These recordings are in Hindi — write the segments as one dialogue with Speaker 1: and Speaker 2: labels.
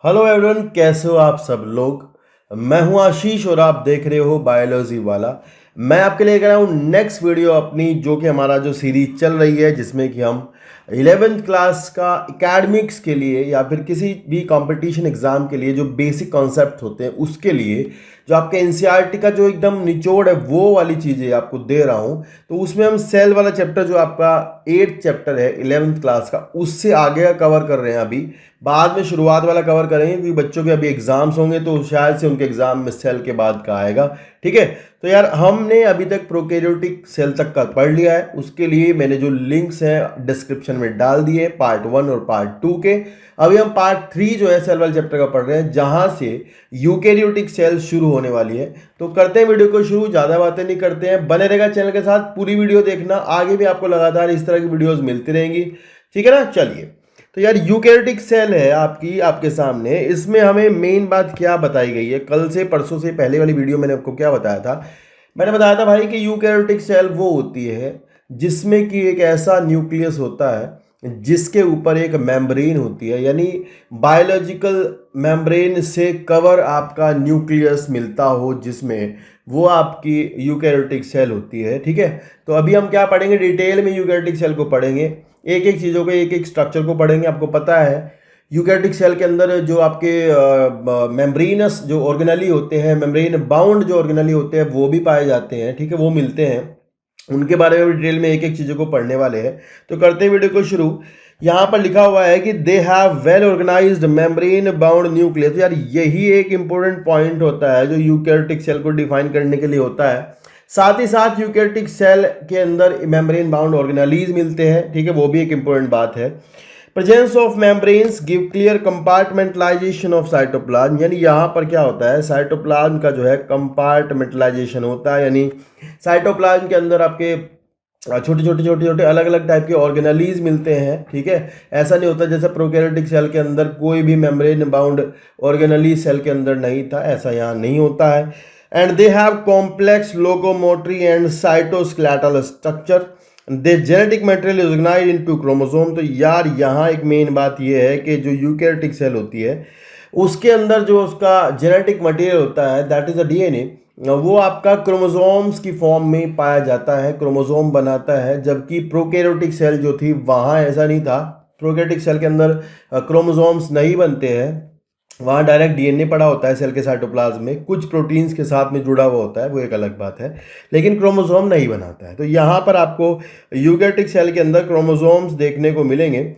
Speaker 1: हेलो एवरीवन, कैसे हो आप सब लोग। मैं हूं आशीष और आप देख रहे हो बायोलॉजी वाला। मैं आपके लिए लेकर आया हूं नेक्स्ट वीडियो अपनी, जो कि हमारा जो सीरीज चल रही है जिसमें कि हम 11th क्लास का एकेडमिक्स के लिए या फिर किसी भी कंपटीशन एग्जाम के लिए जो बेसिक कॉन्सेप्ट होते हैं उसके लिए जो आपके एनसीईआरटी का जो एकदम निचोड़ है वो वाली चीज़ें आपको दे रहा हूं। तो उसमें हम सेल वाला चैप्टर जो आपका 8th चैप्टर है 11th क्लास का, उससे आगे का कवर कर रहे हैं। अभी बाद में शुरुआत वाला कवर करेंगे क्योंकि बच्चों के अभी एग्जाम्स होंगे तो शायद से उनके एग्जाम में सेल के बाद का आएगा। ठीक है, तो यार हमने अभी तक प्रोकैरियोटिक सेल तक का पढ़ लिया है। उसके लिए मैंने जो लिंक्स हैं डिस्क्रिप्शन में डाल दिए, पार्ट 1 और पार्ट 2 के। अभी हम पार्ट 3 जो है सेल वाले चैप्टर का पढ़ रहे हैं, जहां से यूकैरियोटिक सेल शुरू होने वाली है। तो करते हैं वीडियो को शुरू, ज़्यादा बातें नहीं करते हैं। बने रहेगा चैनल के साथ, पूरी वीडियो देखना, आगे भी आपको लगातार इस तरह की वीडियोज़ मिलती रहेंगी। ठीक है ना, चलिए। तो यार यूकैरियोटिक सेल है आपके सामने। इसमें हमें मेन बात क्या बताई गई है, कल से परसों से पहले वाली वीडियो मैंने आपको क्या बताया था। मैंने बताया था भाई कि यूकैरियोटिक सेल वो होती है जिसमें कि एक ऐसा न्यूक्लियस होता है जिसके ऊपर एक मेम्ब्रेन होती है, यानी बायोलॉजिकल मेम्ब्रेन से कवर आपका न्यूक्लियस मिलता हो, जिसमें वो आपकी यूकैरियोटिक सेल होती है। ठीक है, तो अभी हम क्या पढ़ेंगे, डिटेल में यूकैरियोटिक सेल को पढ़ेंगे, एक एक चीज़ों को, एक एक स्ट्रक्चर को पढ़ेंगे। आपको पता है यूकैरियोटिक सेल के अंदर जो आपके मेम्ब्रेनस जो ऑर्गेनेली होते हैं, मेम्ब्रेन बाउंड जो ऑर्गेनेली होते हैं वो भी पाए जाते हैं। ठीक है, वो मिलते हैं, उनके बारे में भी डिटेल में एक एक चीज़ों को पढ़ने वाले हैं। तो करते हैं वीडियो को शुरू। यहाँ पर लिखा हुआ है कि they have well organised membrane bound nucleus. यार यही एक इंपॉर्टेंट पॉइंट होता है जो यूकैरियोटिक सेल को डिफाइन करने के लिए होता है। साथ ही साथ यूकैरियोटिक सेल के अंदर मेम्ब्रेन बाउंड ऑर्गेनेलीज मिलते हैं। ठीक है, वो भी एक इंपॉर्टेंट बात है। Presence of membranes give clear compartmentalisation of cytoplasm, यानी यहाँ पर क्या होता है, साइटोप्लाज्म का जो है कंपार्टमेंटलाइजेशन होता है, यानी साइटोप्लाज्म के अंदर आपके छोटे छोटे अलग अलग टाइप के ऑर्गेनेलीज मिलते हैं। ठीक है, ऐसा नहीं होता जैसे प्रोकैरियोटिक सेल के अंदर कोई भी मेम्ब्रेन बाउंड ऑर्गेनेली सेल के अंदर नहीं था, ऐसा यहाँ नहीं होता है। And they have complex locomotory and cytoskeletal structure. They genetic material is organised into chromosome. तो यार यहाँ एक मेन बात यह है कि जो यूकैरियोटिक सेल होती है उसके अंदर जो उसका जेनेटिक मटेरियल होता है, दैट इज अ डीएनए, वो आपका क्रोमोसोम्स की फॉर्म में पाया जाता है, क्रोमोसोम बनाता है। जबकि प्रोकैरियोटिक सेल जो थी वहाँ ऐसा नहीं था। प्रोकैरियोटिक सेल के अंदर क्रोमोसोम्स नहीं बनते हैं, वहाँ डायरेक्ट डीएनए पड़ा होता है सेल के साइटोप्लाज्म में, कुछ प्रोटीन्स के साथ में जुड़ा हुआ होता है, वो एक अलग बात है, लेकिन क्रोमोसोम नहीं बनाता है। तो यहाँ पर आपको यूकैरियोटिक सेल के अंदर क्रोमोसोम्स देखने को मिलेंगे।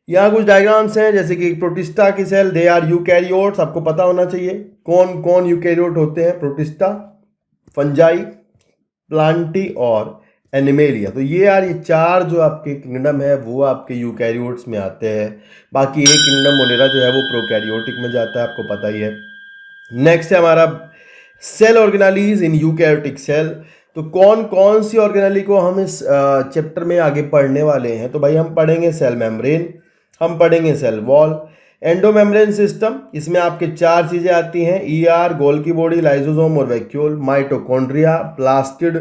Speaker 1: यहाँ कुछ डायग्राम्स हैं, जैसे कि प्रोटिस्टा की सेल, दे आर यूकैरियोट्स। आपको पता होना चाहिए कौन कौन यूकैरियोट होते हैं, प्रोटिस्टा, फंजाई, प्लांटी और एनिमेलिया। तो ये यार ये चार जो आपके किंगडम है वो आपके यूकैरियोट्स में आते हैं। बाकी एक किंगडम मोनेरा जो है वो प्रोकैरियोटिक में जाता है, आपको पता ही है। नेक्स्ट है हमारा cell organelles in eukaryotic cell. तो कौन कौन सी ऑर्गेनाली को हम इस चैप्टर में आगे पढ़ने वाले हैं, तो भाई हम पढ़ेंगे सेल मेम्ब्रेन, हम पढ़ेंगे सेल वॉल, एंडोमेम्ब्रेन सिस्टम, इसमें आपके चार चीज़ें आती हैं, ईआर, गोल्गी बॉडी, लाइसोसोम और vacuole, mitochondria, plastid,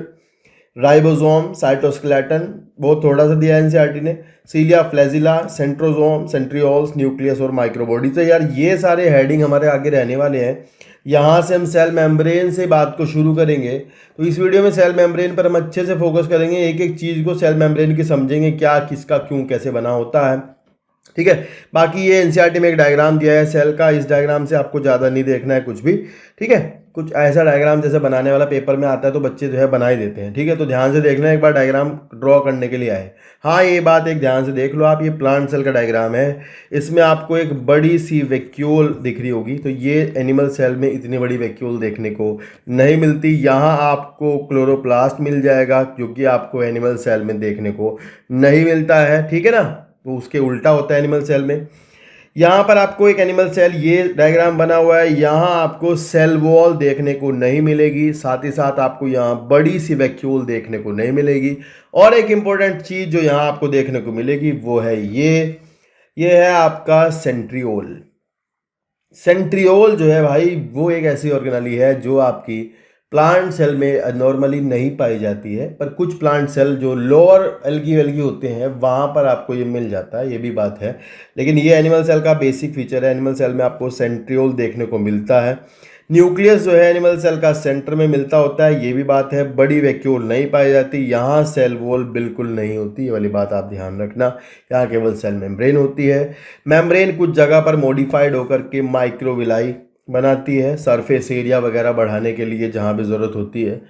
Speaker 1: ribosome, cytoskeleton, बहुत थोड़ा सा दिया है एनसीईआरटी ने, सीलिया, फ्लैजिला, सेंट्रोसोम, सेंट्रियोल्स, न्यूक्लियस और माइक्रोबॉडी। तो यार ये सारे हेडिंग हमारे आगे रहने वाले हैं। यहाँ से हम सेल मेम्ब्रेन से बात को शुरू करेंगे। तो इस वीडियो में सेल मेम्ब्रेन पर हम अच्छे से फोकस करेंगे, एक एक चीज़ को सेल मेम्ब्रेन की समझेंगे, क्या किसका क्यों कैसे बना होता है। ठीक है, बाकी ये एनसीईआरटी में एक डायग्राम दिया है सेल का, इस डायग्राम से आपको ज़्यादा नहीं देखना है कुछ भी। ठीक है, कुछ ऐसा डायग्राम जैसे बनाने वाला पेपर में आता है तो बच्चे जो है बना ही देते हैं। ठीक है, तो ध्यान से देखना, एक बार डायग्राम ड्रॉ करने के लिए आए। हाँ, ये बात एक ध्यान से देख लो आप, ये प्लांट सेल का डायग्राम है, इसमें आपको एक बड़ी सी वैक्यूल दिख रही होगी। तो ये एनिमल सेल में इतनी बड़ी वैक्यूल देखने को नहीं मिलती। यहाँ आपको क्लोरोप्लास्ट मिल जाएगा, क्योंकि आपको एनिमल सेल में देखने को नहीं मिलता है। ठीक है ना, तो उसके उल्टा होता है एनिमल सेल में। यहाँ पर आपको एक एनिमल सेल, ये डायग्राम बना हुआ है, यहाँ आपको सेल वॉल देखने को नहीं मिलेगी, साथ ही साथ आपको यहाँ बड़ी सी वैक्यूल देखने को नहीं मिलेगी। और एक इंपॉर्टेंट चीज जो यहाँ आपको देखने को मिलेगी वो है ये है आपका सेंट्रियोल। सेंट्रियोल जो है भाई वो एक ऐसी ऑर्गेनेली है जो आपकी प्लांट सेल में नॉर्मली नहीं पाई जाती है, पर कुछ प्लांट सेल जो लोअर एल्गी वेल्गी होते हैं वहाँ पर आपको ये मिल जाता है, ये भी बात है। लेकिन ये एनिमल सेल का बेसिक फीचर है। एनिमल सेल में आपको सेंट्रियोल देखने को मिलता है। न्यूक्लियस जो है एनिमल सेल का सेंटर में मिलता होता है, ये भी बात है। बड़ी वैक्यूल नहीं पाई जाती, यहाँ सेल वॉल बिल्कुल नहीं होती, ये वाली बात आप ध्यान रखना। यहाँ केवल सेल मेम्ब्रेन होती है। मेम्ब्रेन कुछ जगह पर मॉडिफाइड होकर के माइक्रोविलाई बनाती है, सरफेस एरिया वगैरह बढ़ाने के लिए जहाँ भी ज़रूरत होती है,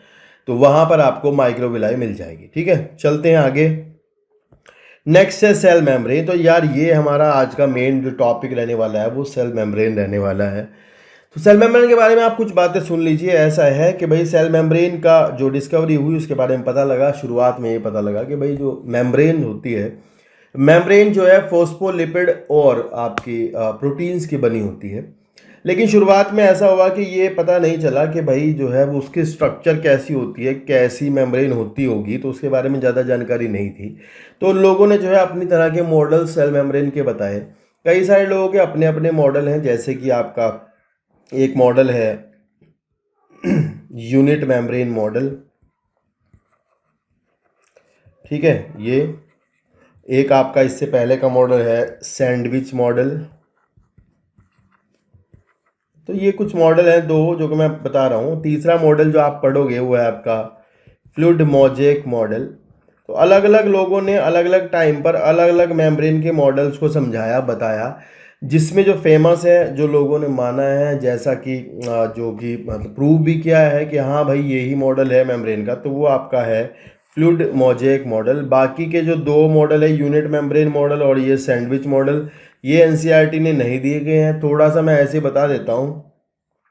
Speaker 1: तो वहाँ पर आपको माइक्रोविलाई मिल जाएगी। ठीक है, चलते हैं आगे। नेक्स्ट है सेल मेम्ब्रेन। तो यार ये हमारा आज का मेन जो टॉपिक रहने वाला है वो सेल मेम्ब्रेन रहने वाला है। तो सेल मेम्ब्रेन के बारे में आप कुछ बातें सुन लीजिए। ऐसा है कि भाई सेल मेम्ब्रेन का जो डिस्कवरी हुई उसके बारे में पता लगा, शुरुआत में ये पता लगा कि भाई जो मेम्ब्रेन होती है, मेम्ब्रेन जो है फॉस्फोलिपिड और आपकी प्रोटीन्स की बनी होती है। लेकिन शुरुआत में ऐसा हुआ कि ये पता नहीं चला कि भाई जो है वो उसकी स्ट्रक्चर कैसी होती है, कैसी मेम्ब्रेन होती होगी, तो उसके बारे में ज़्यादा जानकारी नहीं थी। तो लोगों ने जो है अपनी तरह के मॉडल सेल मेम्ब्रेन के बताए। कई सारे लोगों के अपने अपने मॉडल हैं, जैसे कि आपका एक मॉडल है यूनिट मेम्ब्रेन मॉडल। ठीक है, ये एक आपका इससे पहले का मॉडल है सैंडविच मॉडल। तो ये कुछ मॉडल हैं दो जो कि मैं बता रहा हूँ। तीसरा मॉडल जो आप पढ़ोगे वो है आपका फ्लूइड मोज़ेक मॉडल। तो अलग अलग लोगों ने अलग अलग टाइम पर अलग अलग मेम्ब्रेन के मॉडल्स को समझाया, बताया, जिसमें जो फेमस है, जो लोगों ने माना है, जैसा कि जो कि मतलब प्रूव भी किया है कि हाँ भाई यही मॉडल है मेम्ब्रेन का, तो वो आपका है फ्लूइड मोज़ेक मॉडल। बाकी के जो दो मॉडल है, यूनिट मेम्ब्रेन मॉडल और ये सैंडविच मॉडल, ये एनसीईआरटी ने नहीं दिए गए हैं। थोड़ा सा मैं ऐसे बता देता हूँ।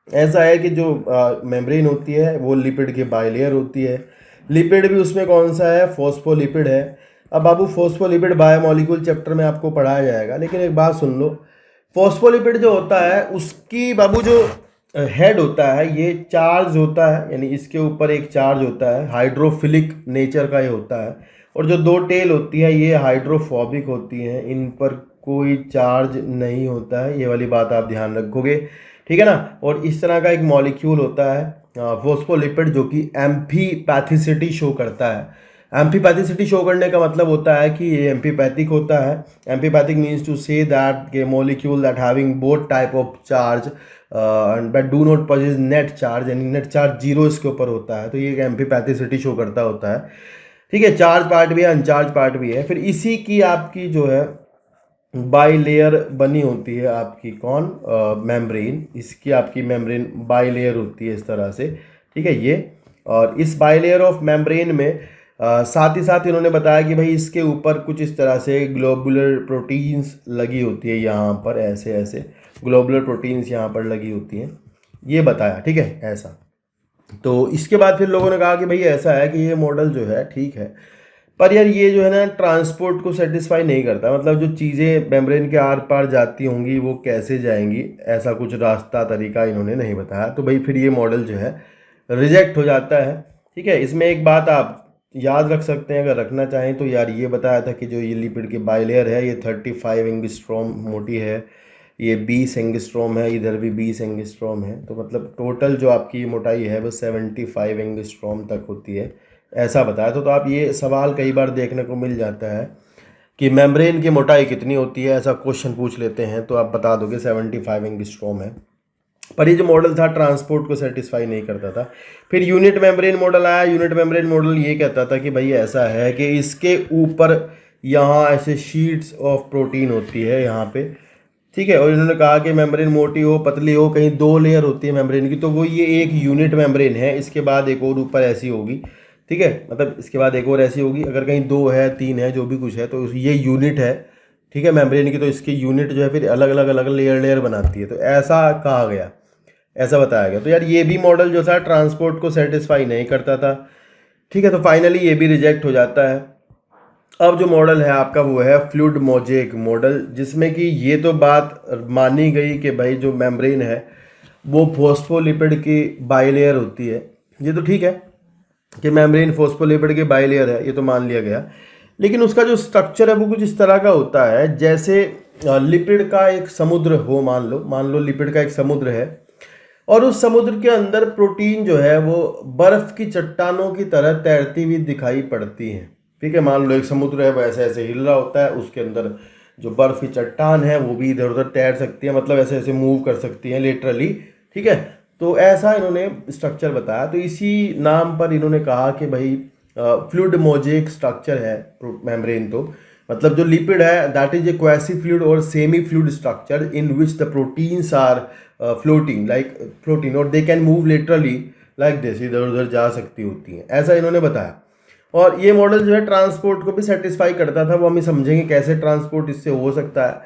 Speaker 1: ऐसा है कि जो मेम्ब्रेन होती है वो लिपिड की बाइलेयर होती है। लिपिड भी उसमें कौन सा है, फॉस्फोलिपिड है। अब बाबू फोस्फोलिपिड बायोमोलिक्यूल चैप्टर में आपको पढ़ाया जाएगा, लेकिन एक बात सुन लो, फॉस्फोलिपिड जो होता है उसकी बाबू जो हेड होता है ये चार्ज होता है, यानी इसके ऊपर एक चार्ज होता है, हाइड्रोफिलिक नेचर का ये होता है। और जो दो टेल होती है ये हाइड्रोफोबिक होती हैं, इन पर कोई चार्ज नहीं होता है, ये वाली बात आप ध्यान रखोगे। ठीक है ना। और इस तरह का एक मॉलिक्यूल होता है फोस्फोलिपिड जो कि एम्फीपैथिसिटी शो करता है। एम्फीपैथिसिटी शो करने का मतलब होता है कि ये एम्फीपैथिक होता है। Amphipathic means to say that के molecule that having both type of charge but do not possess net charge, यानी नेट चार्ज जीरो इसके ऊपर होता है, तो ये एक एम्फीपैथिसिटी शो करता होता है। ठीक है, चार्ज पार्ट भी है, अनचार्ज पार्ट भी है। फिर इसी की आपकी जो है बाई लेयर बनी होती है आपकी कौन, मेम्ब्रेन। इसकी आपकी मेम्ब्रेन बाई लेयर होती है इस तरह से। ठीक है, ये और इस बाई लेयर ऑफ मेम्ब्रेन में साथ ही साथ इन्होंने बताया कि भाई इसके ऊपर कुछ इस तरह से ग्लोबुलर प्रोटीन्स लगी होती है, यहाँ पर ऐसे ऐसे ग्लोबुलर प्रोटीन्स यहाँ पर लगी होती हैं, ये बताया। ठीक है, ऐसा। तो इसके बाद फिर लोगों ने कहा कि भाई ऐसा है कि ये मॉडल जो है ठीक है, पर यार ये जो है ना ट्रांसपोर्ट को सेटिस्फाई नहीं करता। मतलब जो चीज़ें मेम्ब्रेन के आर पार जाती होंगी वो कैसे जाएंगी, ऐसा कुछ रास्ता तरीका इन्होंने नहीं बताया। तो भाई फिर ये मॉडल जो है रिजेक्ट हो जाता है। ठीक है, इसमें एक बात आप याद रख सकते हैं अगर रखना चाहें तो, यार ये बताया था कि जो ये लिपिड की बाइलेयर है ये 35 एंगस्ट्रॉम मोटी है, ये 20 एंगस्ट्रॉम है, इधर भी 20 एंगस्ट्रॉम है। तो मतलब टोटल जो आपकी मोटाई है वो 75 एंगस्ट्रॉम तक होती है, ऐसा बताया। तो आप ये सवाल कई बार देखने को मिल जाता है कि मेम्ब्रेन की मोटाई कितनी होती है, ऐसा क्वेश्चन पूछ लेते हैं तो आप बता दोगे 75 एंगस्ट्रॉम है। पर ये जो मॉडल था ट्रांसपोर्ट को सेटिस्फाई नहीं करता था। फिर यूनिट मेम्ब्रेन मॉडल आया। यूनिट मेम्ब्रेन मॉडल ये कहता था कि भाई ऐसा है कि इसके ऊपर यहाँ ऐसे शीट्स ऑफ प्रोटीन होती है यहाँ पे। ठीक है, और इन्होंने कहा कि मेम्ब्रेन मोटी हो पतली हो, कहीं दो लेयर होती है मेम्ब्रेन की, तो वो ये एक यूनिट मेम्ब्रेन है, इसके बाद एक और ऊपर ऐसी होगी। ठीक है, मतलब इसके बाद एक और ऐसी होगी। अगर कहीं दो है, तीन है, जो भी कुछ है, तो ये यूनिट है। ठीक है, मेम्ब्रेन की, तो इसकी यूनिट जो है फिर अलग अलग लेयर लेयर बनाती है। तो ऐसा कहा गया, ऐसा बताया गया। तो यार ये भी मॉडल जो था ट्रांसपोर्ट को सेटिस्फाई नहीं करता था। ठीक है, तो फाइनली ये भी रिजेक्ट हो जाता है। अब जो मॉडल है आपका वो है फ्लूइड मोज़ेक मॉडल, जिसमें कि ये तो बात मानी गई कि भाई जो मेम्ब्रेन है वो फॉस्फोलिपिड की बाइलेयर होती है। ये तो ठीक है कि मेम्ब्रेन फॉस्फोलिपिड की बाइलेयर है, ये तो मान लिया गया। लेकिन उसका जो स्ट्रक्चर है वो कुछ इस तरह का होता है जैसे लिपिड का एक समुद्र हो, मान लो लिपिड का एक समुद्र है। और उस समुद्र के अंदर प्रोटीन जो है वो बर्फ की चट्टानों की तरह तैरती हुई दिखाई पड़ती हैं। ठीक है, मान लो एक समुद्र है, वैसे ऐसे हिल रहा होता है, उसके अंदर जो बर्फ की चट्टान है वो भी इधर उधर तैर सकती है, मतलब ऐसे ऐसे मूव कर सकती हैं लिटरली। ठीक है, तो ऐसा इन्होंने स्ट्रक्चर बताया। तो इसी नाम पर इन्होंने कहा कि भाई फ्लूइड मोजेक स्ट्रक्चर है मेम्ब्रेन। तो मतलब जो लिपिड है that is a quasi fluid और semi fluid structure in which the proteins are floating like floating और they can move literally like this, इधर उधर जा सकती होती हैं, ऐसा इन्होंने बताया। और ये मॉडल जो है ट्रांसपोर्ट को भी सेटिस्फाई करता था। वो हम समझेंगे कैसे ट्रांसपोर्ट इससे हो सकता है,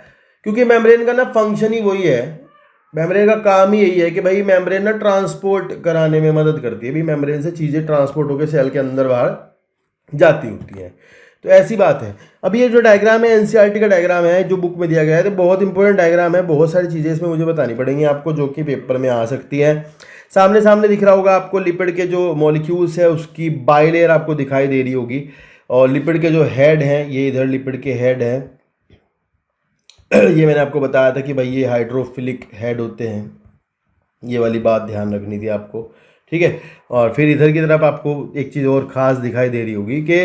Speaker 1: क्योंकि मेम्ब्रेन का ना फंक्शन ही वही है, मेम्ब्रेन का काम ही यही है कि भाई मेम्ब्रेन ना ट्रांसपोर्ट कराने में मदद करती है। भाई मेम्ब्रेन से चीज़ें ट्रांसपोर्ट होकर सेल के अंदर बाहर जाती होती हैं, तो ऐसी बात है। अब ये जो डायग्राम है एनसीईआरटी का डायग्राम है जो बुक में दिया गया है, तो बहुत इंपॉर्टेंट डायग्राम है। बहुत सारी चीज़ें इसमें मुझे बतानी पड़ेंगी आपको जो कि पेपर में आ सकती है। सामने सामने दिख रहा होगा आपको लिपिड के जो मॉलिक्यूल्स है उसकी बाइलेयर आपको दिखाई दे रही होगी, और लिपिड के जो हेड हैं ये इधर लिपिड के हेड हैं। ये मैंने आपको बताया था कि भाई ये हाइड्रोफिलिक हेड होते हैं, ये वाली बात ध्यान रखनी थी आपको। ठीक है, और फिर इधर की तरफ आपको एक चीज़ और ख़ास दिखाई दे रही होगी कि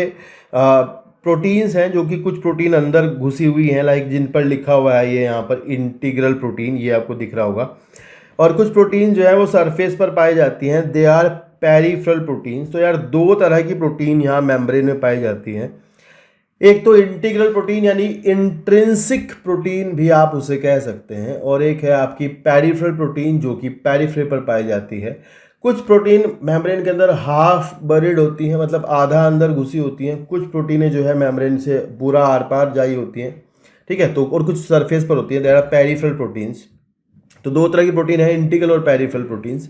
Speaker 1: प्रोटीन्स हैं, जो कि कुछ प्रोटीन अंदर घुसी हुई हैं, लाइक जिन पर लिखा हुआ है ये यहाँ पर इंटीग्रल प्रोटीन, ये आपको दिख रहा होगा। और कुछ प्रोटीन जो है वो सरफेस पर पाई जाती हैं, दे आर पेरिफेरल प्रोटीन्स। तो यार दो तरह की प्रोटीन यहाँ मेम्ब्रेन में पाई जाती हैं। एक तो इंटीग्रल प्रोटीन यानी इंट्रिंसिक प्रोटीन भी आप उसे कह सकते हैं, और एक है आपकी पेरिफेरल प्रोटीन जो कि पेरिफेरी पर पाई जाती है। कुछ प्रोटीन मेम्ब्रेन के अंदर हाफ बरीड होती हैं, मतलब आधा अंदर घुसी होती हैं। कुछ प्रोटीनें जो है मेम्ब्रेन से पूरा आर पार जाई होती हैं। ठीक है, तो और कुछ सरफेस पर होती हैं, दे आर पेरिफेरल प्रोटीन्स। तो दो तरह की प्रोटीन है, इंटीग्रल और पेरिफेरल प्रोटीन्स,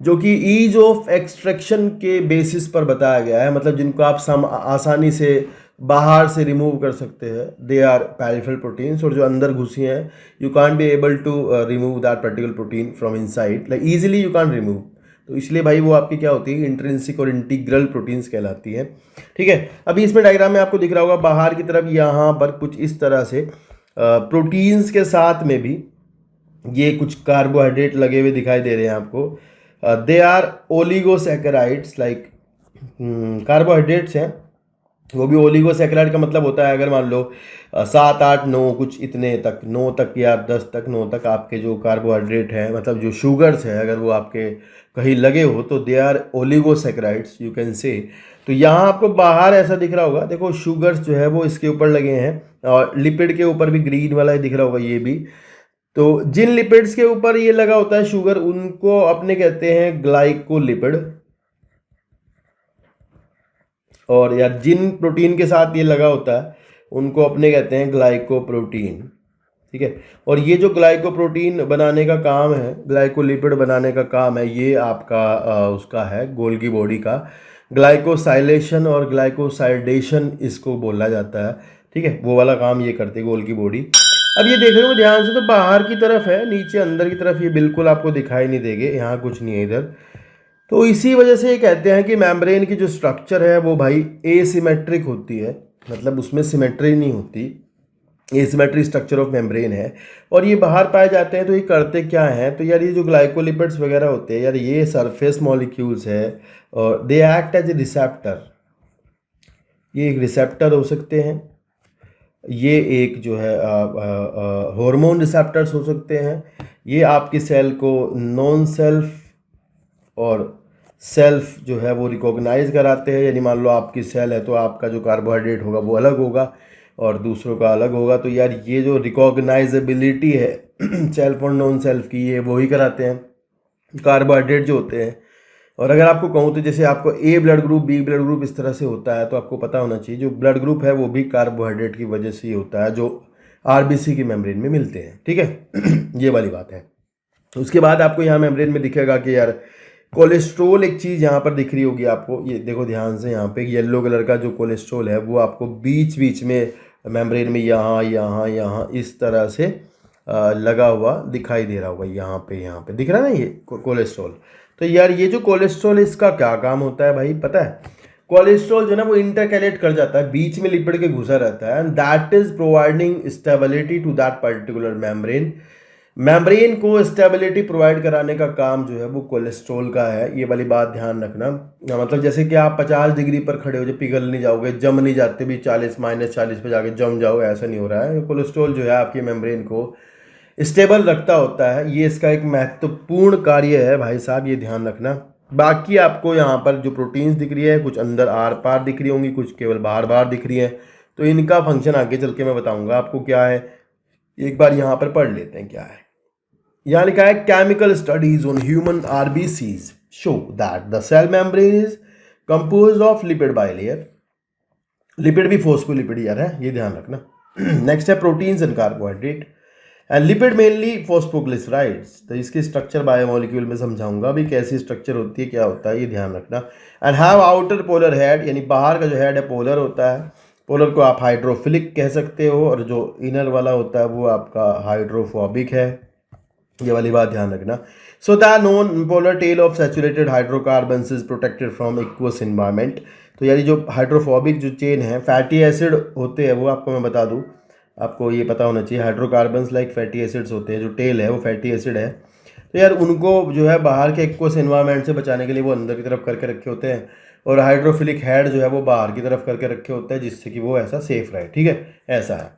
Speaker 1: जो कि ईज ऑफ एक्सट्रैक्शन के बेसिस पर बताया गया है, मतलब जिनको आप आसानी से बाहर से रिमूव कर सकते हैं, दे आर पेरिफेरल प्रोटीन्स। और जो अंदर घुसी हैं you can't be able to remove that particular protein from inside, like easily you can't remove. तो इसलिए भाई वो आपकी क्या होती है, इंट्रिंसिक और इंटीग्रल प्रोटीन्स कहलाती है। ठीक है, अभी इसमें डायग्राम में आपको दिख रहा होगा बाहर की तरफ यहाँ पर कुछ इस तरह से प्रोटीन्स के साथ में भी ये कुछ कार्बोहाइड्रेट लगे हुए दिखाई दे रहे हैं आपको। They are oligosaccharides, like carbohydrates हैं, वो भी ओलिगोसैकेराइड का मतलब होता है अगर मान लो 7 8 9 कुछ इतने तक, 9 तक या 10 तक, 9 तक आपके जो कार्बोहाइड्रेट हैं, मतलब जो शुगर्स है, अगर वो आपके कहीं लगे हो तो they are oligosaccharides you can say. तो यहाँ आपको बाहर ऐसा दिख रहा होगा, देखो शुगर्स जो है वो इसके ऊपर लगे हैं, और लिपिड के ऊपर भी ग्रीन वाला ही दिख रहा होगा ये भी। तो जिन लिपिड्स के ऊपर ये लगा होता है शुगर, उनको अपने कहते हैं ग्लाइकोलिपिड, और यार जिन प्रोटीन के साथ ये लगा होता है उनको अपने कहते हैं ग्लाइकोप्रोटीन। ठीक है, और ये जो ग्लाइकोप्रोटीन बनाने का काम है, ग्लाइकोलिपिड बनाने का काम है, ये आपका उसका है गोल्गी बॉडी का ग्लाइकोसाइलेशन और ग्लाइकोसाइडेशन इसको बोला जाता है। ठीक है, वो वाला काम ये करते गोल्गी बॉडी। अब ये देख रहे हो ध्यान से, तो बाहर की तरफ है, नीचे अंदर की तरफ ये बिल्कुल आपको दिखाई नहीं देंगे, यहाँ कुछ नहीं है इधर। तो इसी वजह से ये कहते हैं कि मेम्ब्रेन की जो स्ट्रक्चर है वो भाई एसिमेट्रिक होती है, मतलब उसमें सिमेट्री नहीं होती, एसिमेट्रिक स्ट्रक्चर ऑफ मेम्ब्रेन है। और ये बाहर पाए जाते हैं, तो ये करते क्या हैं, तो यार ये जो ग्लाइकोलिपिड्स वगैरह होते हैं यार, ये सरफेस मॉलिक्यूल्स है और they act as a receptor. ये एक रिसेप्टर हो सकते हैं, ये एक जो है हार्मोन रिसेप्टर्स हो सकते हैं, ये आपकी सेल को नॉन सेल्फ और सेल्फ जो है वो रिकॉग्नाइज कराते हैं। यानी मान लो आपकी सेल है तो आपका जो कार्बोहाइड्रेट होगा वो अलग होगा और दूसरों का अलग होगा। तो यार ये जो रिकॉग्नाइजेबिलिटी है सेल्फ और नॉन सेल्फ की, ये वही कराते हैं कार्बोहाइड्रेट जो होते हैं। और अगर आपको कहूँ तो जैसे आपको A blood group, B blood group इस तरह से होता है, तो आपको पता होना चाहिए जो ब्लड ग्रुप है वो भी कार्बोहाइड्रेट की वजह से ही होता है, जो आरबीसी की मेम्ब्रेन में मिलते हैं। ठीक है ये वाली बात है। उसके बाद आपको यहाँ मेम्ब्रेन में दिखेगा कि यार कोलेस्ट्रोल एक चीज़ यहाँ पर दिख रही होगी आपको, ये देखो ध्यान से, यहाँ पे येलो कलर का जो कोलेस्ट्रोल है वो आपको बीच बीच में मेम्ब्रेन में यहाँ यहाँ यहाँ इस तरह से लगा हुआ दिखाई दे रहा होगा। यहाँ पे दिख रहा है ना ये कोलेस्ट्रॉल। तो यार ये जो कोलेस्ट्रॉल इसका क्या काम होता है भाई पता है? कोलेस्ट्रॉल जो है ना वो इंटरकैलेट कर जाता है, बीच में लिपिड के घुसा रहता है, and that is providing stability to that particular membrane. Membrane को स्टेबिलिटी प्रोवाइड कराने का काम जो है वो कोलेस्ट्रॉल का है, ये वाली बात ध्यान रखना। मतलब जैसे कि आप 50 डिग्री पर खड़े हो जो पिघल नहीं जाओगे, जम नहीं जाते भी 40 -40 पे जाके जम जाओ, ऐसा नहीं हो रहा है। कोलेस्ट्रॉल जो है आपकी मेम्ब्रेन को स्टेबल रखता होता है, ये इसका एक महत्वपूर्ण कार्य है भाई साहब, ये ध्यान रखना। बाकी आपको यहाँ पर जो प्रोटीन्स दिख रही है कुछ अंदर आर पार दिख रही होंगी, कुछ केवल बाहर बाहर दिख रही है, तो इनका फंक्शन आगे चल के मैं बताऊंगा आपको क्या है। एक बार यहाँ पर पढ़ लेते हैं क्या है। यहाँ लिखा है chemical studies on human RBCs show that the cell membrane is composed of lipid bilayer. Lipid भी फोस्फोलिपिड यार है, ये ध्यान रखना। नेक्स्ट है proteins and carbohydrate and lipid mainly phosphoglycerides. तो इसकी स्ट्रक्चर बायोमोलिक्यूल में समझाऊंगा भी कैसी स्ट्रक्चर होती है, क्या होता है, ये ध्यान रखना। And have outer polar head, यानी बाहर का जो हेड है पोलर होता है। पोलर को आप हाइड्रोफिलिक कह सकते हो, और जो इनर वाला होता है वो आपका हाइड्रोफोबिक है, ये वाली बात ध्यान रखना। So the non polar tail of saturated hydrocarbons is protected from aqueous environment. तो यानी जो हाइड्रोफोबिक जो चेन है, फैटी एसिड होते हैं वो आपको मैं बता दूं, आपको ये पता होना चाहिए। हाइड्रोकार्बन्स लाइक फैटी एसिड्स होते हैं, जो टेल है वो फैटी एसिड है। तो यार उनको जो है बाहर के एक्वस एनवायरनमेंट से बचाने के लिए वो अंदर की तरफ करके रखे होते हैं, और हाइड्रोफिलिक हेड जो है वो बाहर की तरफ करके रखे होते हैं, जिससे कि वो ऐसा सेफ रहे, ठीक है, ऐसा है।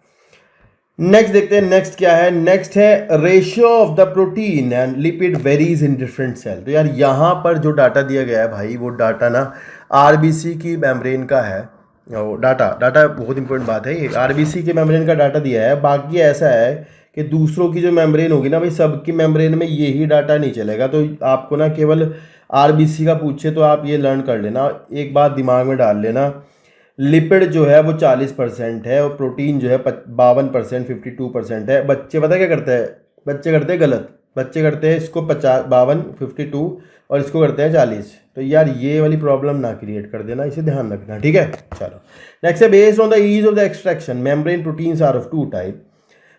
Speaker 1: नेक्स्ट देखते हैं, नेक्स्ट क्या है। नेक्स्ट है ratio of the protein and lipid varies in different cell. तो यार यहाँ पर जो डाटा दिया गया है भाई, वो डाटा ना आरबीसी की मेम्ब्रेन का है। वो डाटा बहुत इंपॉर्टेंट बात है, ये आरबीसी के मेम्ब्रेन का डाटा दिया है। बाकी ऐसा है कि दूसरों की जो मेम्ब्रेन होगी ना भाई, सबकी मेम्ब्रेन में यही डाटा नहीं चलेगा। तो आपको ना केवल आरबीसी का पूछे तो आप ये लर्न कर लेना, एक बात दिमाग में डाल लेना, लिपिड जो है वो 40% है और प्रोटीन जो है 52% 52% है। बच्चे पता क्या करते हैं, बच्चे करते हैं गलत, बच्चे करते हैं इसको 52 52 और इसको करते हैं 40। तो यार ये वाली प्रॉब्लम ना क्रिएट कर देना, इसे ध्यान रखना, ठीक है। चलो नेक्स्ट है, based on the ease of the extraction membrane proteins are of two type,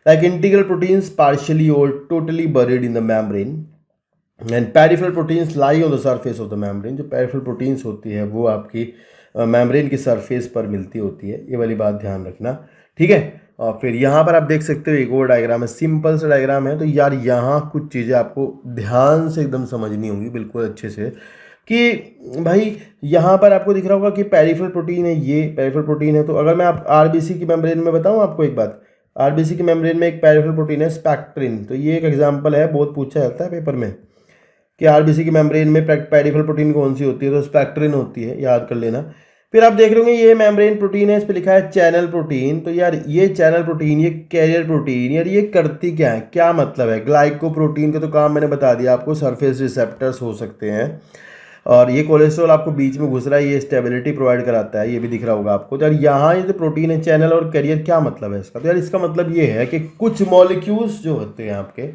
Speaker 1: like integral proteins partially और totally buried in the membrane and peripheral proteins lie on the surface of the membrane. जो पेरिफेरल प्रोटीन्स होती है वो आपकी मेम्ब्रेन की सरफेस पर मिलती होती है, ये वाली बात ध्यान रखना, ठीक है। और फिर यहाँ पर आप देख सकते हो एक और डायग्राम है, सिंपल सा डायग्राम है। तो यार यहाँ कुछ चीज़ें आपको ध्यान से एकदम समझनी होंगी बिल्कुल अच्छे से, कि भाई यहाँ पर आपको दिख रहा होगा कि पेरिफेरल प्रोटीन है, ये पेरिफेरल प्रोटीन है। तो अगर मैं आप आरबीसी की मेम्ब्रेन में बताऊँ आपको एक बात, आरबीसी की मेम्ब्रेन में एक पेरिफेरल प्रोटीन है स्पेक्ट्रिन। तो ये एक एग्जाम्पल है, बहुत पूछा जाता है पेपर में कि आरबीसी की मेम्ब्रेन में पेरिफेरल प्रोटीन कौन सी होती है, तो स्पेक्ट्रिन होती है, याद कर लेना। फिर आप देख रहे होंगे ये मेम्ब्रेन प्रोटीन है, इस पर लिखा है चैनल प्रोटीन। तो यार ये चैनल प्रोटीन, ये कैरियर प्रोटीन, यार ये करती क्या है, क्या मतलब है। ग्लाइकोप्रोटीन का तो काम मैंने बता दिया आपको, सरफेस रिसेप्टर्स हो सकते हैं। और ये कोलेस्ट्रॉल आपको बीच में घुस रहा है, ये स्टेबिलिटी प्रोवाइड कराता है, ये भी दिख रहा होगा आपको। तो यार यहाँ ये जो प्रोटीन है चैनल और कैरियर, क्या मतलब है इसका। तो यार इसका मतलब ये है कि कुछ मॉलिक्यूल्स जो होते हैं आपके,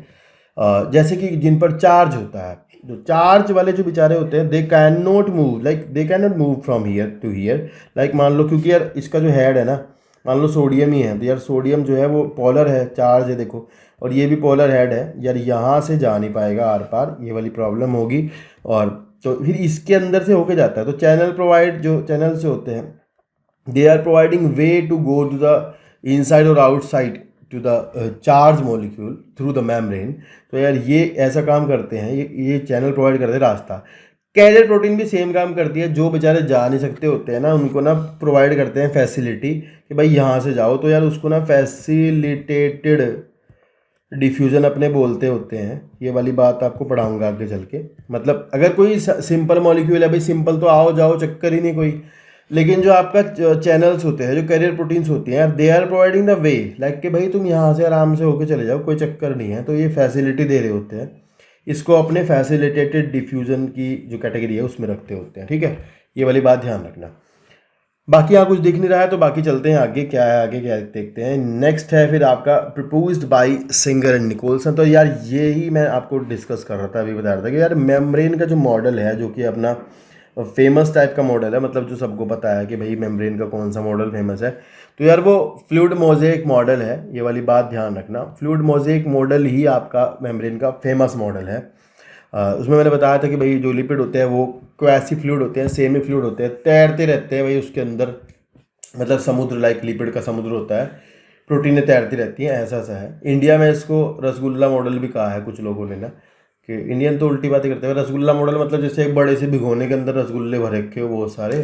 Speaker 1: जैसे कि जिन पर चार्ज होता है, जो चार्ज वाले जो बेचारे होते हैं, they can not move, like they can not move from here to here. Like मान लो, क्योंकि यार इसका जो हेड है ना, मान लो सोडियम ही है, तो यार सोडियम जो है वो पोलर है, चार्ज है देखो, और ये भी पोलर हेड है, यार यहाँ से जा नहीं पाएगा आर पार, ये वाली प्रॉब्लम होगी। और तो फिर इसके अंदर से होके जाता है। तो चैनल प्रोवाइड, जो चैनल से होते हैं, they are providing way to go to the inside और outside to the charge molecule through the membrane. तो यार ये ऐसा काम करते हैं, ये चैनल प्रोवाइड करते हैं रास्ता। कैरियर प्रोटीन भी सेम काम करती है, जो बेचारे जा नहीं सकते होते हैं ना, उनको ना प्रोवाइड करते हैं फैसिलिटी कि भाई यहाँ से जाओ। तो यार उसको ना फैसिलिटेटेड डिफ्यूज़न अपने बोलते होते हैं, ये वाली बात आपको पढ़ाऊंगा आगे चल के। मतलब अगर कोई सिंपल मॉलिक्यूल है भाई, सिंपल तो आओ जाओ चक्कर ही नहीं कोई, लेकिन जो आपका चैनल्स होते हैं, जो कैरियर प्रोटीन्स होती हैं, they are providing the way, like कि भाई तुम यहाँ से आराम से होके चले जाओ, कोई चक्कर नहीं है। तो ये फैसिलिटी दे रहे होते हैं, इसको अपने फैसिलिटेटेड डिफ्यूज़न की जो कैटेगरी है उसमें रखते होते हैं, ठीक है, ये वाली बात ध्यान रखना। बाकी यहाँ कुछ दिख नहीं रहा है, तो बाकी चलते हैं आगे, क्या है आगे क्या देखते हैं। नेक्स्ट है फिर आपका proposed by Singer and Nicolson. तो यार ये ही मैं आपको डिस्कस कर रहा था, अभी बता रहा था कि यार मेम्ब्रेन का जो मॉडल है, जो कि अपना फेमस टाइप का मॉडल है, मतलब जो सबको पता है कि भाई मेम्ब्रेन का कौन सा मॉडल फेमस है, तो यार वो फ्लूइड मोज़ेक मॉडल है, ये वाली बात ध्यान रखना। फ्लूइड मोज़ेक मॉडल ही आपका मेम्ब्रेन का फेमस मॉडल है। उसमें मैंने बताया था कि भाई जो लिपिड होते हैं वो क्वासी फ्लूइड होते हैं, सेमी फ्लूइड होते हैं, तैरते रहते हैं भाई उसके अंदर, मतलब समुद्र लाइक लिपिड का समुद्र होता है, प्रोटीनें तैरती रहती हैं, ऐसा सा है। इंडिया में इसको रसगुल्ला मॉडल भी कहा है कुछ लोगों ने ना, कि इंडियन तो उल्टी बातें करते हैं। रसगुल्ला मॉडल मतलब जैसे एक बड़े से भिगोने के अंदर रसगुल्ले भर रखे हो बहुत सारे,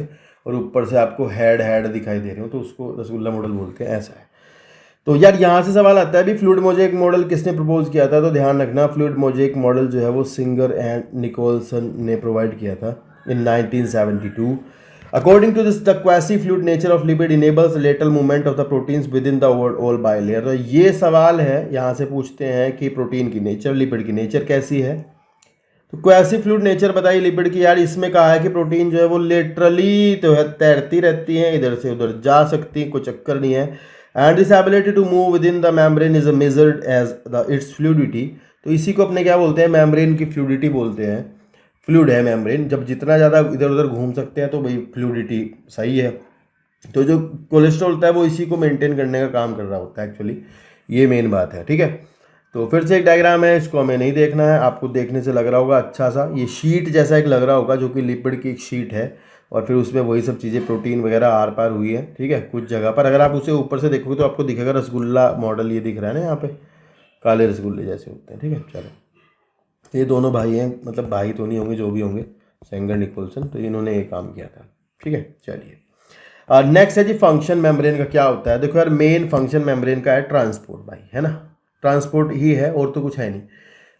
Speaker 1: और ऊपर से आपको हेड दिखाई दे रहे हो, तो उसको रसगुल्ला मॉडल बोलते हैं, ऐसा है। तो यार यहाँ से सवाल आता है भी फ्लूइड मोज़ेक मॉडल किसने प्रपोज किया था? तो ध्यान रखना, फ्लूइड मोज़ेक मॉडल जो है वो सिंगर एंड निकोलसन ने प्रोवाइड किया था इन 1972। According to this, the quasi-fluid nature of lipid enables the lateral movement of the proteins within the wall bilayer। तो ये सवाल है, यहाँ से पूछते हैं कि प्रोटीन की नेचर, लिपिड की नेचर कैसी है। तो क्वासी फ्लूइड नेचर बताइए लिपिड की। यार इसमें कहा है कि प्रोटीन जो है वो लेटरली तो है तैरती रहती हैं, इधर से उधर जा सकती हैं, कोई चक्कर नहीं है। And this ability to move within the membrane is measured as the its fluidity. तो इसी को अपने क्या बोलते हैं? मेम्ब्रेन की फ्लूइडिटी बोलते हैं। फ्लूइड है मेम्ब्रेन, जब जितना ज़्यादा इधर उधर घूम सकते हैं तो भाई फ्लूइडिटी सही है। तो जो कोलेस्ट्रॉल होता है वो इसी को मेंटेन करने का काम कर रहा होता है एक्चुअली, ये मेन बात है, ठीक है। तो फिर से एक डायग्राम है, इसको हमें नहीं देखना है, आपको देखने से लग रहा होगा अच्छा सा ये शीट जैसा एक लग रहा होगा, जो कि लिपिड की एक शीट है, और फिर उसमें वही सब चीज़ें प्रोटीन वगैरह आर पार हुई है, ठीक है। कुछ जगह पर अगर आप उसे ऊपर से देखोगे तो आपको दिखेगा रसगुल्ला मॉडल, ये दिख रहा है ना यहाँ पे, काले रसगुल्ले जैसे होते हैं, ठीक है। चलो, ये दोनों भाई हैं, मतलब भाई तो नहीं होंगे, जो भी होंगे, सेंगर निकोलसन, तो इन्होंने ये काम किया था, ठीक है। चलिए नेक्स्ट है जी, फंक्शन मेम्ब्रेन का क्या होता है। देखो यार, मेन फंक्शन मेम्ब्रेन का है ट्रांसपोर्ट भाई, है ना, ट्रांसपोर्ट ही है और तो कुछ है नहीं।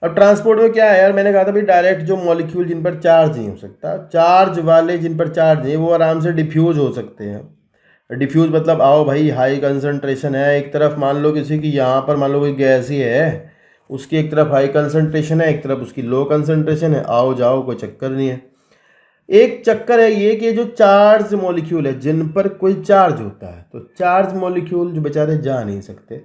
Speaker 1: अब ट्रांसपोर्ट में क्या है यार, मैंने कहा था भाई डायरेक्ट जो मॉलिक्यूल जिन पर चार्ज नहीं हो सकता, चार्ज वाले जिन पर चार्ज नहीं, वो आराम से डिफ्यूज हो सकते हैं। डिफ्यूज मतलब आओ भाई, हाई कंसंट्रेशन है एक तरफ, मान लो किसी की यहाँ पर मान लो कोई गैस ही है, उसकी एक तरफ हाई कंसंट्रेशन है, एक तरफ उसकी लो कंसंट्रेशन है, आओ जाओ कोई चक्कर नहीं है। एक चक्कर है ये कि जो चार्ज मॉलिक्यूल है जिन पर कोई चार्ज होता है, तो चार्ज मॉलिक्यूल जो बेचारे जा नहीं सकते,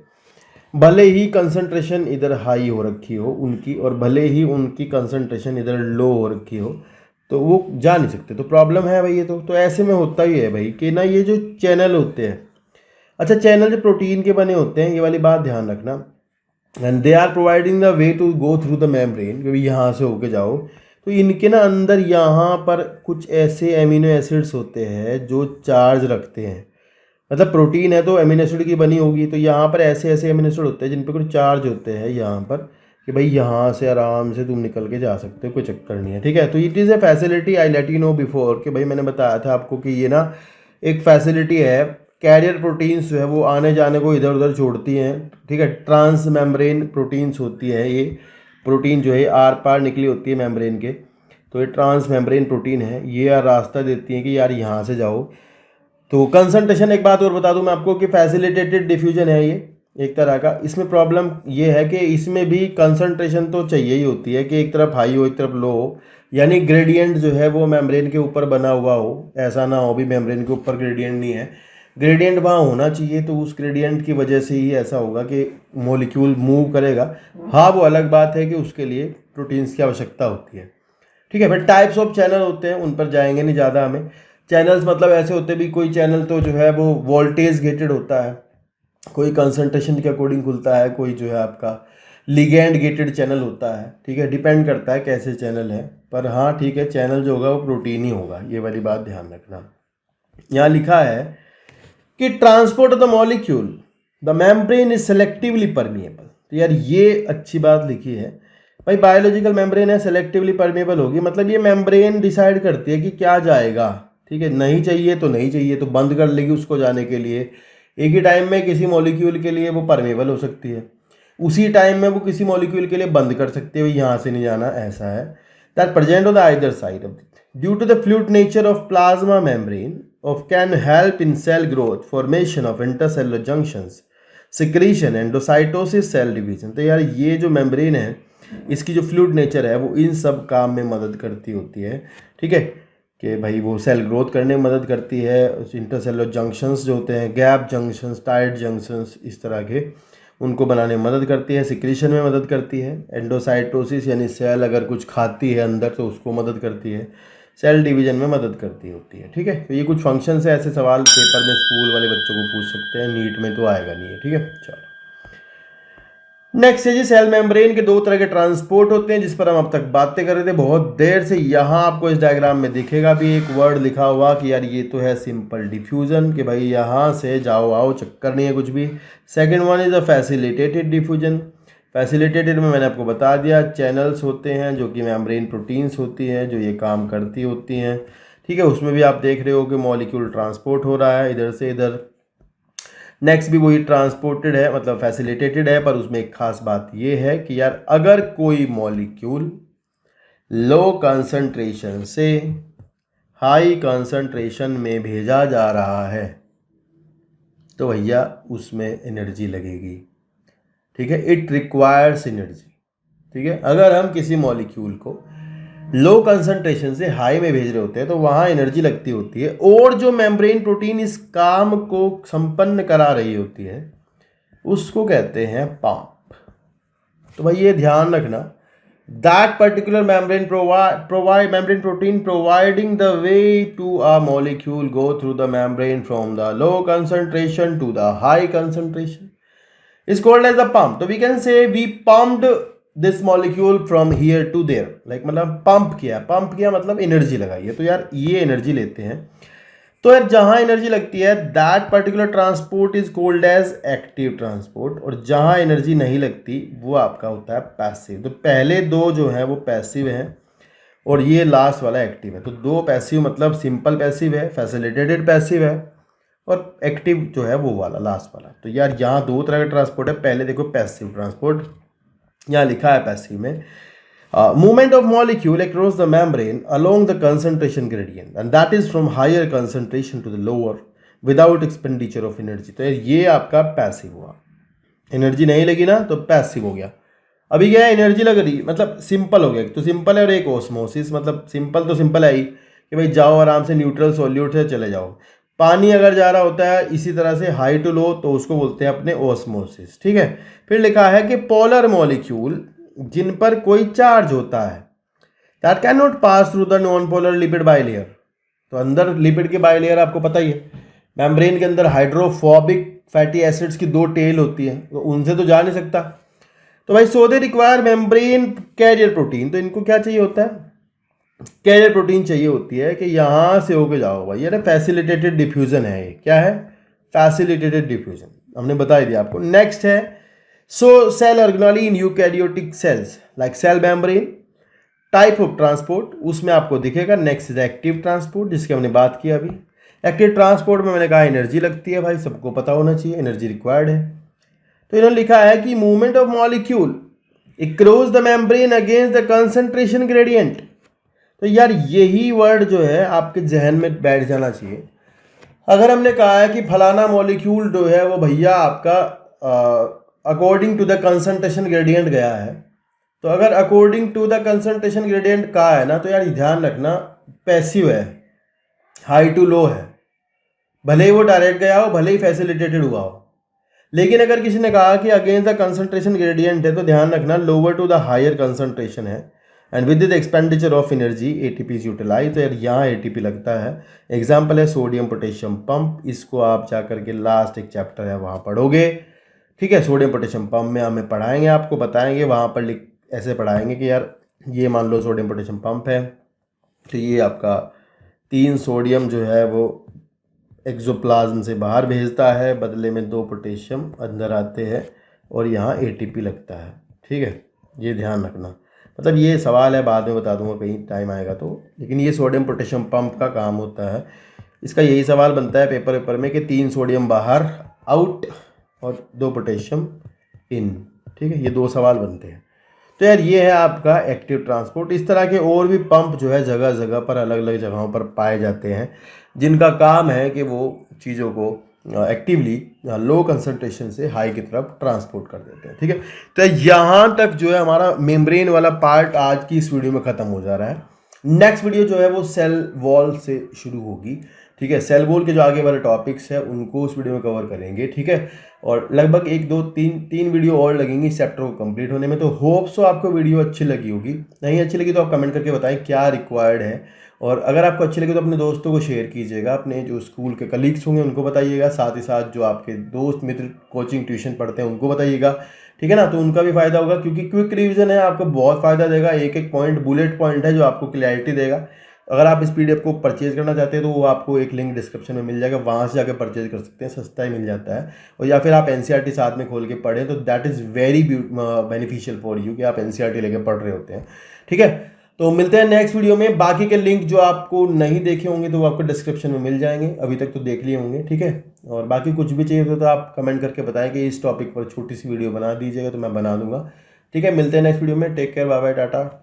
Speaker 1: भले ही कंसंट्रेशन इधर हाई हो रखी हो उनकी, और भले ही उनकी कंसंट्रेशन इधर लो हो रखी हो, तो वो जा नहीं सकते। तो प्रॉब्लम है भाई ये तो ऐसे में होता ही है भाई कि ना, ये जो चैनल होते हैं, अच्छा चैनल जो प्रोटीन के बने होते हैं, ये वाली बात ध्यान रखना, and they are providing the way to go through the membrane, क्योंकि यहाँ से होके जाओ, तो इनके ना अंदर यहाँ पर कुछ ऐसे एमिनो एसिड्स होते हैं जो चार्ज रखते हैं। मतलब प्रोटीन है तो एमिनो एसिड की बनी होगी, तो यहाँ पर ऐसे ऐसे एमिनो एसिड होते हैं जिन पर कुछ चार्ज होते हैं यहाँ पर, कि भाई यहाँ से आराम से तुम निकल के जा सकते हो, कोई चक्कर नहीं है, ठीक है। तो it is a facility, I let you know before, कि भाई मैंने बताया था आपको कि ये ना एक फैसिलिटी है, कैरियर प्रोटीन्स जो है वो आने जाने को इधर उधर छोड़ती हैं, ठीक है। ट्रांस मेम्ब्रेन प्रोटीन्स होती है, ये प्रोटीन जो है आर पार निकली होती है मेम्ब्रेन के, तो ये ट्रांस मेम्ब्रेन प्रोटीन है, ये यार रास्ता देती है कि यार यहाँ से जाओ। तो कंसंट्रेशन, एक बात और बता दूं मैं आपको कि फैसिलिटेटेड डिफ्यूजन है ये एक तरह का। इसमें प्रॉब्लम ये है कि इसमें भी कंसंट्रेशन तो चाहिए ही होती है कि एक तरफ हाई हो एक तरफ लो हो, यानी ग्रेडियंट जो है वो मेम्ब्रेन के ऊपर बना हुआ हो, ऐसा ना हो भी मेम्ब्रेन के ऊपर ग्रेडियंट नहीं है, ग्रेडियंट वहाँ होना चाहिए। तो उस ग्रेडियंट की वजह से ही ऐसा होगा कि मॉलिक्यूल मूव करेगा। हाँ, वो अलग बात है कि उसके लिए प्रोटीन्स की आवश्यकता होती है, ठीक है। फिर टाइप्स ऑफ चैनल होते हैं, उन पर जाएंगे नहीं ज़्यादा हमें। चैनल्स मतलब ऐसे होते भी, कोई चैनल तो जो है वो वोल्टेज गेटेड होता है, कोई कंसंट्रेशन के अकॉर्डिंग खुलता है, कोई जो है आपका लिगेंड गेटेड चैनल होता है, ठीक है। डिपेंड करता है कैसे चैनल है, पर हाँ ठीक है, चैनल जो होगा वो प्रोटीन ही होगा, ये वाली बात ध्यान रखना। यहाँ लिखा है कि transport of the molecule the membrane is selectively permeable. तो यार ये अच्छी बात लिखी है भाई, बायोलॉजिकल मेम्ब्रेन है, सेलेक्टिवली परमिएबल होगी, मतलब ये मेम्ब्रेन डिसाइड करती है कि क्या जाएगा, ठीक है। नहीं चाहिए तो नहीं चाहिए, तो बंद कर लेगी उसको जाने के लिए। एक ही टाइम में किसी मॉलिक्यूल के लिए वो परमेबल हो सकती है, उसी टाइम में वो किसी मॉलिक्यूल के लिए बंद कर सकती है, यहाँ से नहीं जाना, ऐसा है। That present on the either side of due to the fluid nature of plasma membrane of can help in cell growth, formation of intercellular junctions, secretion, endocytosis, cell division. तो यार ये जो मेम्ब्रेन है, इसकी जो फ्लूइड नेचर है वो इन सब काम में मदद करती होती है, ठीक है। कि भाई वो सेल ग्रोथ करने में मदद करती है, इंटरसेलुलर जंक्शंस जो होते हैं, गैप जंक्शंस, टाइट जंक्शंस, इस तरह के उनको बनाने में मदद करती है, सिक्रीशन में मदद करती है, एंडोसाइटोसिस यानी सेल अगर कुछ खाती है अंदर तो उसको मदद करती है, सेल डिवीजन में मदद करती होती है, ठीक है। तो ये कुछ फंक्शंस है, ऐसे सवाल पेपर में स्कूल वाले बच्चों को पूछ सकते हैं, नीट में तो आएगा नहीं है, ठीक है। चलो नेक्स्ट है जी, सेल मेम्ब्रेन के दो तरह के ट्रांसपोर्ट होते हैं जिस पर हम अब तक बातें कर रहे थे बहुत देर से। यहाँ आपको इस डायग्राम में दिखेगा भी एक वर्ड लिखा हुआ कि यार ये तो है सिंपल डिफ्यूजन, कि भाई यहाँ से जाओ आओ चक्कर नहीं है कुछ भी। Second one is a facilitated diffusion. Facilitated में मैंने आपको बता दिया, चैनल्स होते हैं जो कि मेम्ब्रेन प्रोटीन्स होती हैं जो ये काम करती होती हैं, ठीक है। उसमें भी आप देख रहे हो कि मॉलिक्यूल ट्रांसपोर्ट हो रहा है इधर से इधर। नेक्स्ट भी वही ट्रांसपोर्टेड है, मतलब फैसिलिटेटेड है, पर उसमें एक खास बात ये है कि यार अगर कोई मॉलिक्यूल लो कंसंट्रेशन से हाई कंसंट्रेशन में भेजा जा रहा है तो भैया उसमें एनर्जी लगेगी, ठीक है। इट रिक्वायर्स एनर्जी, ठीक है। अगर हम किसी मॉलिक्यूल को लो कंसंट्रेशन से हाई में भेज रहे होते हैं तो वहाँ एनर्जी लगती होती है, और जो मेम्ब्रेन प्रोटीन इस काम को संपन्न करा रही होती है उसको कहते हैं पंप। तो भाई ये ध्यान रखना, that particular membrane protein providing the way to a molecule go through the membrane from the low concentration to the high concentration is called as a pump. So we can say we pumped this molecule from here to there, like मतलब पंप किया मतलब एनर्जी लगाई है। तो यार ये एनर्जी लेते हैं, तो यार जहां एनर्जी लगती है that particular transport is called as active transport, और जहां एनर्जी नहीं लगती वो आपका होता है पैसिव। तो पहले दो जो है वो पैसिव हैं और ये लास्ट वाला एक्टिव है। तो दो पैसिव मतलब सिंपल पैसिव है, फैसिलिटेटेड पैसिव है, और एक्टिव जो है वो वाला लास्ट वाला। तो यार यहाँ दो तरह का ट्रांसपोर्ट है। पहले देखो पैसिव ट्रांसपोर्ट, यहाँ लिखा है पैसिव में movement of molecule across the membrane along the concentration gradient and that is from higher concentration to the lower without expenditure of energy. तो ये आपका पैसिव हुआ, एनर्जी नहीं लगी ना तो पैसिव हो गया। अभी क्या है, एनर्जी लग रही मतलब सिंपल हो गया। तो सिंपल है और एक ऑस्मोसिस, मतलब सिंपल तो सिंपल है ही कि भाई जाओ आराम से न्यूट्रल सॉल्यूट से चले जाओ। पानी अगर जा रहा होता है इसी तरह से हाई टू लो तो उसको बोलते हैं अपने ऑस्मोसिस, ठीक है। फिर लिखा है कि पोलर मॉलिक्यूल जिन पर कोई चार्ज होता है that can not pass through the non polar lipid bilayer. तो अंदर लिपिड के बाइलेयर आपको पता ही है, मेम्ब्रेन के अंदर हाइड्रोफोबिक फैटी एसिड्स की दो टेल होती है, तो उनसे तो जा नहीं सकता। तो भाई so they require membrane carrier protein. तो इनको क्या चाहिए होता है, कैरियर प्रोटीन चाहिए होती है कि यहाँ से होके जाओ भाई। यार फैसिलिटेटेड डिफ्यूजन है, ये क्या है, फैसिलिटेटेड डिफ्यूजन, हमने बता ही दिया आपको। नेक्स्ट है so cell organelle in eukaryotic cells like cell membrane type of transport, उसमें आपको दिखेगा। नेक्स्ट इज एक्टिव ट्रांसपोर्ट जिसकी हमने बात की अभी। एक्टिव ट्रांसपोर्ट में मैंने कहा एनर्जी लगती है, भाई सबको पता होना चाहिए एनर्जी रिक्वायर्ड है। तो इन्होंने लिखा है कि movement of molecule across the membrane against the concentration gradient. तो यार यही वर्ड जो है आपके जहन में बैठ जाना चाहिए। अगर हमने कहा है कि फलाना मॉलिक्यूल जो है वो भैया आपका according to the concentration gradient गया है, तो अगर according to the concentration gradient कहा है ना तो यार ध्यान रखना पैसिव है, हाई टू लो है, भले ही वो डायरेक्ट गया हो भले ही फैसिलिटेटेड हुआ हो। लेकिन अगर किसी ने कहा कि अगेंस्ट द कंसंट्रेशन ग्रेडियंट है तो ध्यान रखना lower to the higher concentration है and with the expenditure of energy ATP is utilize. तो यार यहाँ एटीपी लगता है। एग्जाम्पल है सोडियम पोटेशियम पंप, इसको आप जा करके लास्ट एक चैप्टर है वहाँ पढ़ोगे, ठीक है। सोडियम पोटेशियम पंप में हमें पढ़ाएंगे, आपको बताएंगे वहाँ पर ऐसे पढ़ाएंगे कि यार ये मान लो सोडियम पोटेशियम पंप है, तो ये आपका 3 सोडियम जो है वो एक्सोप्लाज्म से बाहर भेजता है, बदले में 2 पोटेशियम अंदर आते हैं और यहाँ एटीपी लगता है, ठीक है। ये ध्यान रखना, मतलब ये सवाल है बाद में बता दूंगा कहीं टाइम आएगा तो। लेकिन ये सोडियम पोटेशियम पंप का काम होता है। इसका यही सवाल बनता है पेपर में कि 3 सोडियम बाहर आउट और 2 पोटेशियम इन, ठीक है। ये 2 सवाल बनते हैं। तो यार ये है आपका एक्टिव ट्रांसपोर्ट। इस तरह के और भी पंप जो है जगह जगह पर अलग अलग जगहों पर पाए जाते हैं जिनका काम है कि वो चीज़ों को एक्टिवली लो कंसंट्रेशन से हाई की तरफ ट्रांसपोर्ट कर देते हैं, ठीक है। तो यहाँ तक जो है हमारा मेम्ब्रेन वाला पार्ट आज की इस वीडियो में ख़त्म हो जा रहा है। नेक्स्ट वीडियो जो है वो सेल वॉल से शुरू होगी, ठीक है। सेल वॉल के जो आगे वाले टॉपिक्स हैं उनको उस वीडियो में कवर करेंगे, ठीक है। और लगभग 1 2 3 वीडियो और लगेंगी इस चैप्टर को कंप्लीट होने में। तो होप सो आपको वीडियो अच्छी लगी होगी। नहीं अच्छी लगी तो आप कमेंट करके बताएं क्या रिक्वायर्ड है। और अगर आपको अच्छी लगे तो अपने दोस्तों को शेयर कीजिएगा, अपने जो स्कूल के कलीग्स होंगे उनको बताइएगा, साथ ही साथ जो आपके दोस्त मित्र कोचिंग ट्यूशन पढ़ते हैं उनको बताइएगा। ठीक है ना। तो उनका भी फायदा होगा क्योंकि क्विक रिवीजन है, आपको बहुत फायदा देगा। एक एक पॉइंट बुलेट पॉइंट है जो आपको क्लैरिटी देगा। अगर आप इस पीडीएफ को परचेज करना चाहते हैं तो वो आपको एक लिंक डिस्क्रिप्शन में मिल जाएगा, वहाँ से जाकर परचेज कर सकते हैं, सस्ता ही मिल जाता है। और या फिर आप एनसीईआरटी साथ में खोल के पढ़ें तो that is very beneficial for you कि आप एनसीईआरटी लेके पढ़ रहे होते हैं। ठीक है, तो मिलते हैं नेक्स्ट वीडियो में। बाकी के लिंक जो आपको नहीं देखे होंगे तो वो आपको डिस्क्रिप्शन में मिल जाएंगे, अभी तक तो देख लिए होंगे। ठीक है, और बाकी कुछ भी चाहिए तो आप कमेंट करके बताएं कि इस टॉपिक पर छोटी सी वीडियो बना दीजिएगा तो मैं बना दूंगा। ठीक है, मिलते हैं नेक्स्ट वीडियो में। Take care, bye bye, Tata.